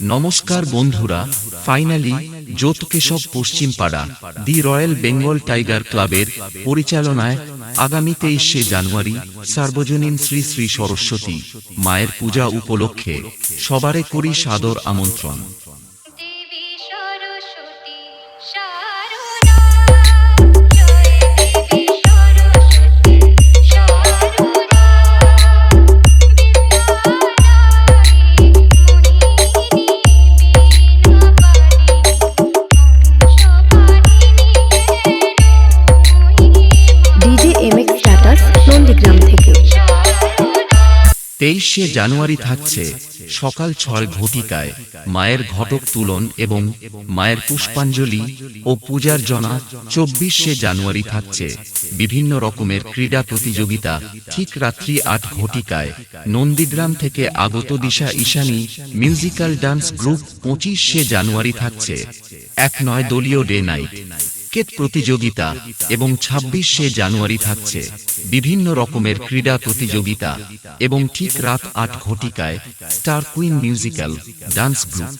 নমস্কার বন্ধুরা, ফাইনালি জ্যোতকেশব পশ্চিমপাড়া দি royal Bengal tiger ক্লাবের পরিচালনায় আগামী 23শে জানুয়ারি সার্বজনীন শ্রী শ্রী সরস্বতী মায়ের পূজা উপলক্ষে সবারে করি সাদর আমন্ত্রণ। নন্দীগ্রাম থেকে 23শে জানুয়ারি থাকছে সকাল 6 ঘটিকায় মায়ের ঘটক তুলন এবং মায়ের পুষ্পাঞ্জলি ও পূজার জনা। 24শে জানুয়ারি থাকছে বিভিন্ন রকমের ক্রীড়া প্রতিযোগিতা। ঠিক রাত্রি 8 ঘটিকায় নন্দীগ্রাম থেকে আগত দিশা ঈশানী মিউজিক্যাল ডান্স গ্রুপ। 25শে জানুয়ারি থাকছে 1 দলীয় ডে নাইট ক্রিকেট প্রতিযোগিতা এবং 26শে জানুয়ারি থাকছে বিভিন্ন রকমের ক্রীড়া প্রতিযোগিতা এবং ঠিক রাত 8 ঘটিকায় star queen musical dance group.